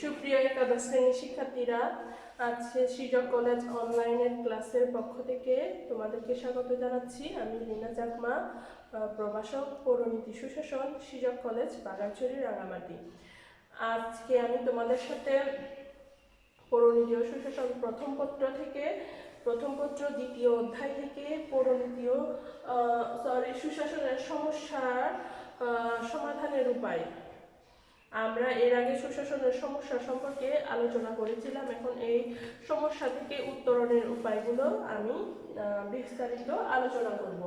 সুপ্রিয় একাদশ শ্রেণীর শিক্ষার্থীরা, আজকে সৃজক কলেজ অনলাইনের ক্লাসের পক্ষ থেকে তোমাদেরকে স্বাগত জানাচ্ছি। আমি লীনা চাকমা, প্রভাষক, পৌরনীতি সুশাসন, সৃজক কলেজ, বাগানছড়ি, রাঙামাটি। আজকে আমি তোমাদের সাথে পৌরনীতি ও সুশাসন প্রথম পত্র দ্বিতীয় অধ্যায় থেকে পৌরনীতি ও সুশাসনের সমস্যার সমাধানের উপায়। আমরা এর আগে সুশাসনের সমস্যা সম্পর্কে আলোচনা করেছিলাম। এখন এই সমস্যা থেকে উত্তরণের উপায়গুলো আমি বিস্তারিত আলোচনা করব।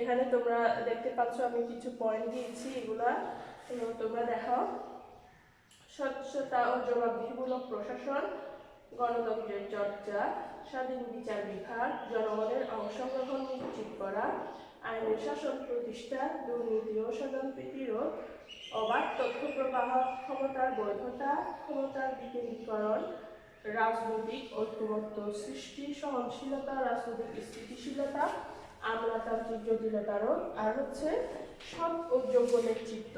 এখানে তোমরা দেখতে পাচ্ছ আমি কিছু পয়েন্ট দিয়েছি, এগুলা তোমরা দেখো। স্বচ্ছতা ও জবাবদিহিমূলক প্রশাসন, গণতন্ত্রের চর্চা, স্বাধীন বিচার বিভাগ, জনগণের অংশগ্রহণ নিশ্চিত করা, আইনের শাসন প্রতিষ্ঠা, দুর্নীতি ও স্বজনপ্রীতি রোধ, অবাধ তথ্য প্রবাহ, ক্ষমতার বৈধতা, ক্ষমতার বিকেন্দ্রীকরণ, রাজনৈতিক ঐক্যমত্য সৃষ্টি, সহনশীলতা, রাজনৈতিক স্থিতিশীলতা, আমলাতান্ত্রিক জটিলতা রোধ, আর হচ্ছে সৎ ও যোগ্য নেতৃত্ব।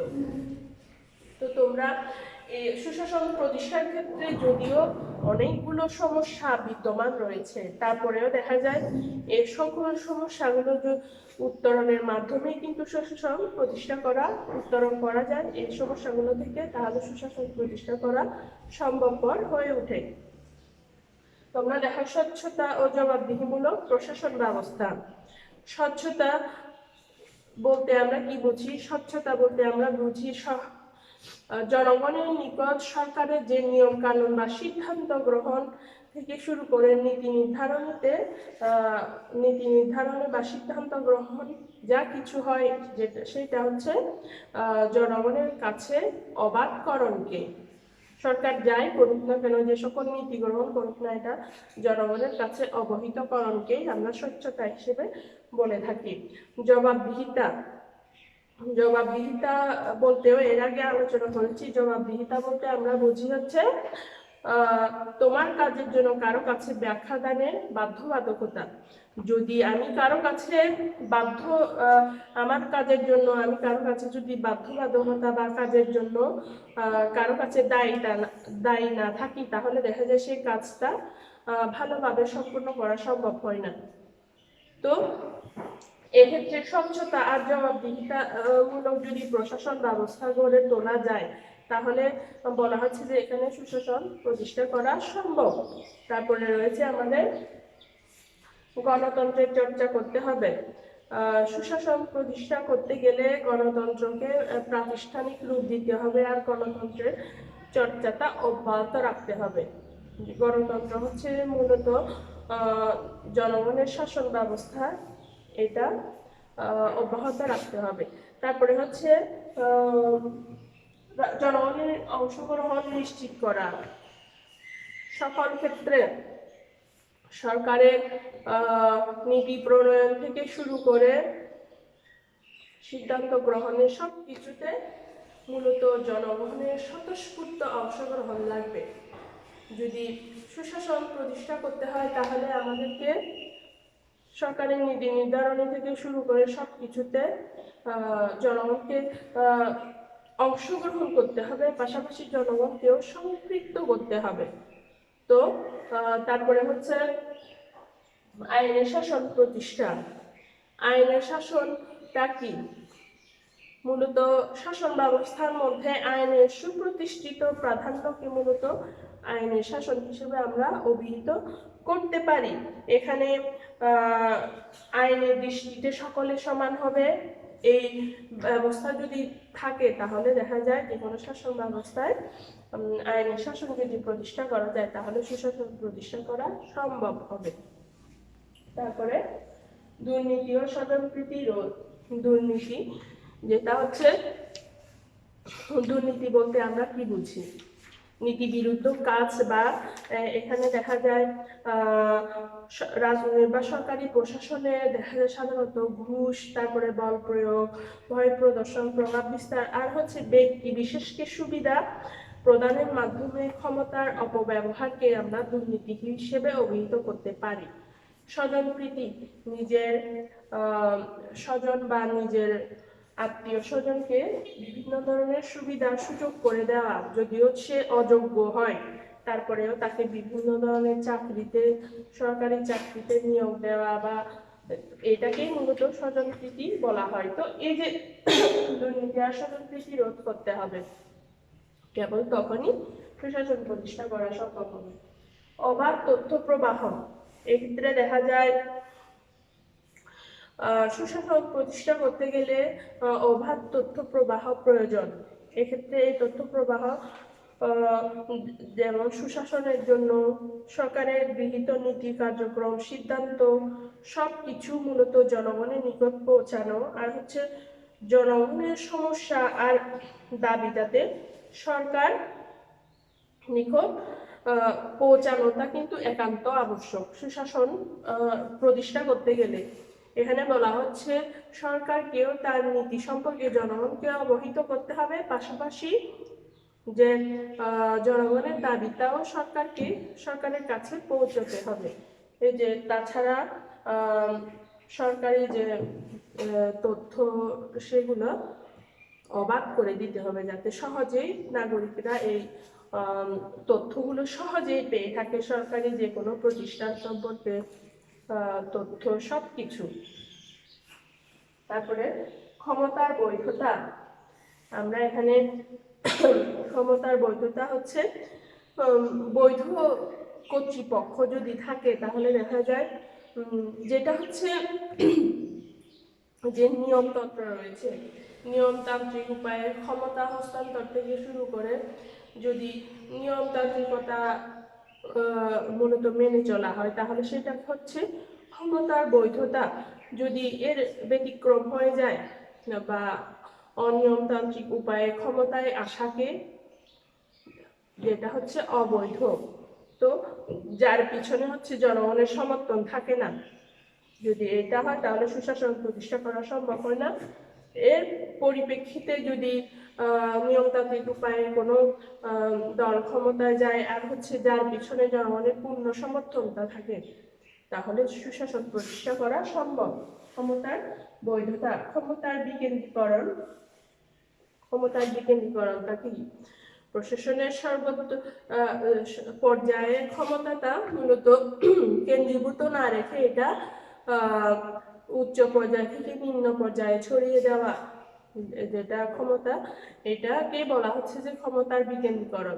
তো তোমরা সুশাসন প্রতিষ্ঠার ক্ষেত্রে যদিও অনেকগুলো সমস্যা বিদ্যমান রয়েছে, তারপরেও দেখা যায় এই সকল সমস্যাগুলো উত্তরণের মাধ্যমে কিন্তু সুশাসন প্রতিষ্ঠা করা উত্তরণ করা যায় এই সমস্যাগুলো থেকে, তাহলে সুশাসন প্রতিষ্ঠা করা সম্ভবপর হয়ে ওঠে। তোমরা দেখো, স্বচ্ছতা ও জবাবদিহিমূলক প্রশাসন ব্যবস্থা। স্বচ্ছতা বলতে আমরা কি বুঝি? স্বচ্ছতা বলতে আমরা বুঝি জনগণের নিকট সরকারের যে নিয়ম কানুন বা সিদ্ধান্ত গ্রহণ থেকে শুরু করে নীতি নির্ধারণে বা সিদ্ধান্ত গ্রহণ যা কিছু হয়, যেটা সেটা হচ্ছে জনগণের কাছে অবাধকরণকে। সরকার যাই করুক না কেন, যে সকল নীতি গ্রহণ করুক না, এটা জনগণের কাছে অবহিতকরণকেই আমরা স্বচ্ছতা হিসেবে বলে থাকি। জবাবদিহিতা বলতেও এর আগে আলোচনা করেছি। জবাবদিহিতা বলতে আমরা বুঝি হচ্ছে তোমার কাজের জন্য কারো কাছে ব্যাখ্যা দানের বাধ্যবাধকতা। যদি আমি কারো কাছে আমার কাজের জন্য আমি কারো কাছে যদি বাধ্যবাধকতা বা কাজের জন্য কারো কাছে দায়ী না থাকি, তাহলে দেখা যায় সেই কাজটা ভালোভাবে সম্পূর্ণ করা সম্ভব হয় না। তো এক্ষেত্রে স্বচ্ছতা আর জবাবদিহিতা মূলক যদি প্রশাসন ব্যবস্থা গড়ে তোলা যায়, তাহলে বলা হচ্ছে যে এখানে সুশাসন প্রতিষ্ঠা করা সম্ভব। তারপরে রয়েছে আমাদের গণতন্ত্রের চর্চা করতে হবে। সুশাসন প্রতিষ্ঠা করতে গেলে গণতন্ত্রকে প্রাতিষ্ঠানিক রূপ দিতে হবে আর গণতন্ত্রের চর্চাটা অব্যাহত রাখতে হবে। গণতন্ত্র হচ্ছে মূলত জনগণের শাসন ব্যবস্থা, এটা অব্যাহত রাখতে হবে। তারপরে হচ্ছে জনগণের অংশগ্রহণ নিশ্চিত করা। সকল ক্ষেত্রে সরকারের নীতি প্রণয়ন থেকে শুরু করে সিদ্ধান্ত গ্রহণের সব কিছুতে মূলত জনগণের স্বতঃস্ফূর্ত অংশগ্রহণ লাগবে। যদি সুশাসন প্রতিষ্ঠা করতে হয়, তাহলে আমাদেরকে সরকারের নীতি নির্ধারণ থেকে শুরু করে সব কিছুতে জনগণকে অংশগ্রহণ করতে হবে, পাশাপাশি জনগণকেও সম্পৃক্ত করতে হবে। তো তারপরে হচ্ছে আইনের শাসন প্রতিষ্ঠা। আইনের শাসনটা কি? মূলত শাসন ব্যবস্থার মধ্যে আইনের সুপ্রতিষ্ঠিত প্রাধান্যকে মূলত আইনের শাসন হিসেবে আমরা অভিহিত করতে পারি। এখানে আইনের দৃষ্টিতে সকলে সমান হবে, এই ব্যবস্থা যদি থাকে, তাহলে দেখা যায় যে কোনো শাসন ব্যবস্থায় আইনের শাসন যদি প্রতিষ্ঠা করা যায়, তাহলে সুশাসন প্রতিষ্ঠা করা সম্ভব হবে। তারপরে দুর্নীতি ও স্বজনপ্রীতি রোধ। দুর্নীতি যেটা হচ্ছে, দুর্নীতি বলতে আমরা কি বুঝি? নীতি বিরুদ্ধ কাজ, বা এখানে দেখা যায় রাজনৈতিক বা সরকারি প্রশাসনে দেখা যায় সাধারণত ঘুষ, তারপরে বল প্রয়োগ, ভয় প্রদর্শন, প্রভাব বিস্তার, আর হচ্ছে ব্যক্তি বিশেষকে সুবিধা প্রদানের মাধ্যমে ক্ষমতার অপব্যবহারকে আমরা দুর্নীতি হিসেবে অভিহিত করতে পারি। স্বজনপ্রীতি, নিজের স্বজন বা নিজের আত্মীয় স্বজনকে বিভিন্ন ধরনের সুবিধা সুযোগ করে দেওয়া, যদিও সে অযোগ্য হয় তারপরেও তাকে বিভিন্ন ধরনের চাকরিতে, সরকারি চাকরিতে নিয়োগ দেওয়া, বা এটাকেই মূলত স্বজনপ্রীতি বলা হয়। তো এই যে দুর্নীতি আর স্বজনপ্রীতি রোধ করতে হবে, কেবল তখনই সুশাসন প্রতিষ্ঠা করা সম্ভব হবে। অবাধ তথ্য প্রবাহ, এক্ষেত্রে দেখা যায় সুশাসন প্রতিষ্ঠা করতে গেলে অবাধ তথ্য প্রবাহ প্রয়োজন। এক্ষেত্রে এই তথ্য প্রবাহ যেমন সুশাসনের জন্য সরকারের গৃহীত নীতি, কার্যক্রম, সিদ্ধান্ত সবকিছু মূলত জনগণের নিকট পৌঁছানো, আর হচ্ছে জনগণের সমস্যা আর দাবি যাতে সরকার নিকট পৌঁছানোটা কিন্তু একান্ত আবশ্যক সুশাসন প্রতিষ্ঠা করতে গেলে। এখানে বলা হচ্ছে সরকারকেও তার নীতি সম্পর্কে জনগণকে অবহিত করতে হবে, পাশাপাশি যে জনগণের দাবিটাও সরকারের কাছে পৌঁছতে হবে। এই যে তাছাড়া সরকারি যে তথ্য সেগুলো অবাধ করে দিতে হবে, যাতে সহজেই নাগরিকরা এই তথ্যগুলো সহজেই পেয়ে থাকে, সরকারি যে কোনো প্রতিষ্ঠান সম্পর্কে তথ্য সবকিছু। তারপরে ক্ষমতার বৈধতা, আমরা এখানে ক্ষমতার বৈধতা হচ্ছে বৈধ কর্তৃপক্ষ যদি থাকে তাহলে দেখা যায় যেটা হচ্ছে যে নিয়মতন্ত্র রয়েছে, নিয়মতান্ত্রিক উপায়ে ক্ষমতা হস্তান্তর থেকে শুরু করে যদি নিয়মতান্ত্রিকতা মূলত মেনে চলা হয় তাহলে সেটা হচ্ছে ক্ষমতার বৈধতা। যদি এর ব্যতিক্রম হয়ে যায় বা অনিয়মতান্ত্রিক উপায়ে ক্ষমতায় আসাকে, যেটা হচ্ছে অবৈধ, তো যার পিছনে হচ্ছে জনগণের সমর্থন থাকে না, যদি এটা হয় তাহলে সুশাসন প্রতিষ্ঠা করা সম্ভব হয় না। এর পরিপ্রেক্ষিতে যদি নিয়মতান্ত্রিক উপায়ে কোনো দল ক্ষমতায় যায় আর হচ্ছে যার পিছনে জনগণের পূর্ণ সমর্থনটা থাকে, তাহলে সুশাসন প্রতিষ্ঠা করা সম্ভব। ক্ষমতার বৈধতা, ক্ষমতার বিকেন্দ্রীকরণটা কি? প্রশাসনের সর্বোচ্চ পর্যায়ে ক্ষমতাটা মূলত কেন্দ্রীভূত না রেখে এটা উচ্চ পর্যায় থেকে নিম্ন পর্যায়ে ছড়িয়ে দেওয়া, যেটা ক্ষমতা, এটাকে বলা হচ্ছে যে ক্ষমতার বিকেন্দ্রীকরণ।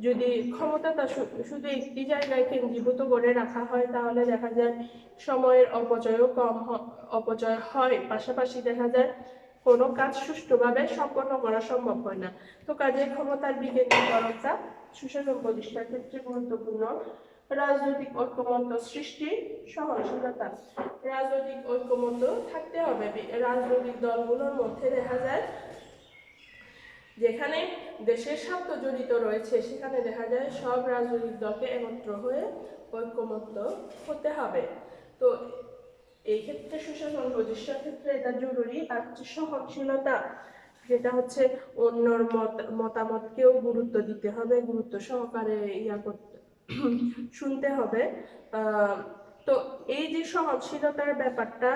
যদি ক্ষমতাটা শুধু একটি জায়গায় কেন্দ্রীভূত করে রাখা হয় তাহলে দেখা যায় সময়ের অপচয় হয়, পাশাপাশি দেখা যায় কোনো কাজ সুষ্ঠুভাবে সম্পন্ন করা সম্ভব হয় না। তো কাজে ক্ষমতার বিকেন্দ্রীকরণটা সুশাসন প্রতিষ্ঠার ক্ষেত্রে গুরুত্বপূর্ণ। রাজনৈতিক ঐক্যমত্য সৃষ্টি, সহনশীলতা, রাজনৈতিক ঐক্যমত্য থাকতে হবে। রাজনৈতিক দলগুলোর মধ্যে দেখা যায় যেখানে দেশের স্বার্থ জড়িত রয়েছে সেখানে দেখা যায় সব রাজনৈতিক দলকে একত্র হয়ে ঐক্যমত্য হতে হবে। তো এই ক্ষেত্রে সুশাসন প্রতিষ্ঠার ক্ষেত্রে এটা জরুরি। আর হচ্ছে সহনশীলতা, যেটা হচ্ছে অন্যর মতামতকেও গুরুত্ব দিতে হবে, গুরুত্ব সহকারে শুনতে হবে। তো এই যে সহনশীলতার ব্যাপারটা,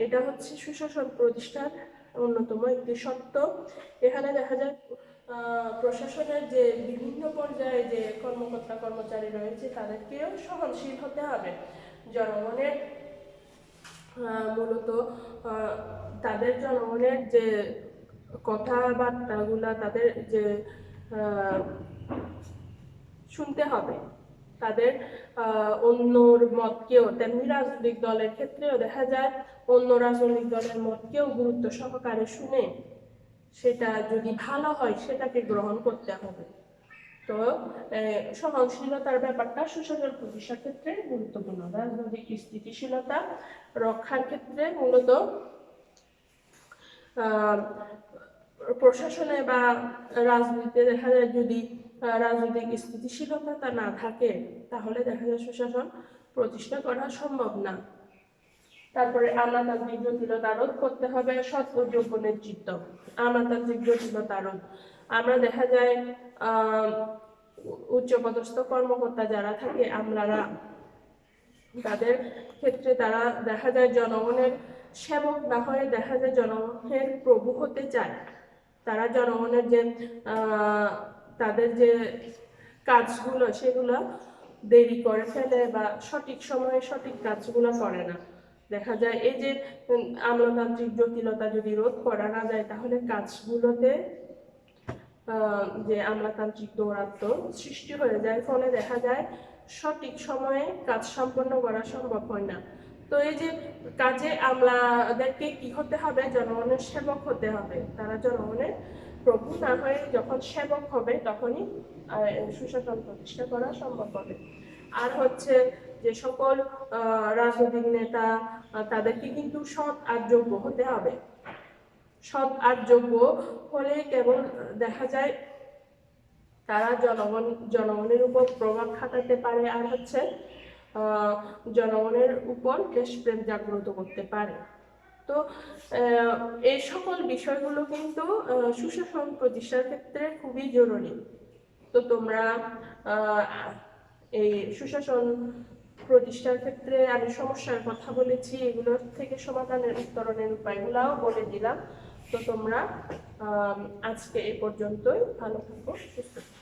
এটা হচ্ছে সুশাসন প্রতিষ্ঠার অন্যতম একটি শর্ত। এখানে দেখা যায় প্রশাসনের যে বিভিন্ন পর্যায়ে যে কর্মকর্তা কর্মচারী রয়েছে তাদেরকেও সহনশীল হতে হবে। জনগণের মূলত তাদের জনগণের যে কথাবার্তাগুলা তাদের যে শুনতে হবে, তাদের অন্যর মতকেও, তেমনি রাজনৈতিক দলের ক্ষেত্রেও দেখা যায় অন্য রাজনৈতিক দলের মতকেও গুরুত্ব সহকারে শুনে সেটা যদি ভালো হয় সেটাকে গ্রহণ করতে হবে। তো সহনশীলতার ব্যাপারটা সুশাসন প্রতিষ্ঠার ক্ষেত্রে গুরুত্বপূর্ণ। রাজনৈতিক স্থিতিশীলতা রক্ষার ক্ষেত্রে মূলত প্রশাসনে বা রাজনীতিতে দেখা যায় যদি রাজনৈতিক স্থিতিশীলতা না থাকে তাহলে দেখা যায় সুশাসন প্রতিষ্ঠা করা সম্ভব না। তারপরে আমলাতান্ত্রিক জটিলতা রোধ করতে হবে, সৎ ও যোগ্য নেতৃত্ব। আমলাতান্ত্রিক জটিলতা রোধ, আমরা দেখা যায় উচ্চপদস্থ কর্মকর্তা যারা থাকে আমলারা, তাদের ক্ষেত্রে তারা দেখা যায় জনগণের সেবক না হয়ে দেখা যায় জনগণের প্রভু হতে চায়। তারা জনগণের যে তাদের যে কাজগুলো সেগুলো দেরি করে ফেলে বা সঠিক সময়ে সঠিক কাজগুলো করে না। দেখা যায় এই যে আমলাতান্ত্রিক জটিলতা যদি রোধ করা না যায় তাহলে কাজগুলোতে যে আমলাতান্ত্রিক দৌরাত্ম্য সৃষ্টি হয়ে যায়, ফলে দেখা যায় সঠিক সময়ে কাজ সম্পন্ন করা সম্ভব হয় না। তো এই যে কাজে আমলাদেরকে কি হতে হবে, জনগণের সেবক হতে হবে। তারা জনগণের প্রভু না হয়ে যখন সেবক হবে তখনই সুশাসন প্রতিষ্ঠা করা সম্ভব হবে। আর হচ্ছে যে সকল রাজনৈতিক নেতা তাদেরকে কিন্তু সৎ আর যোগ্য হতে হবে। সৎ আর যোগ্য হলে কেবল দেখা যায় তারা জনগণের উপর প্রভাব খাটাতে পারে, আর হচ্ছে জনগণের উপর দেশপ্রেম জাগ্রত করতে পারে। তো এই সকল বিষয়গুলো কিন্তু সুশাসন প্রতিষ্ঠার ক্ষেত্রে খুবই জরুরি। তো তোমরা এই সুশাসন প্রতিষ্ঠার ক্ষেত্রে আমি সমস্যার কথা বলেছি, এগুলোর থেকে সমাধানের উত্তরণের উপায়গুলাও বলে দিলাম। তো তোমরা আজকে এই পর্যন্তই। ভালো থাকো, সুস্থ থাকো।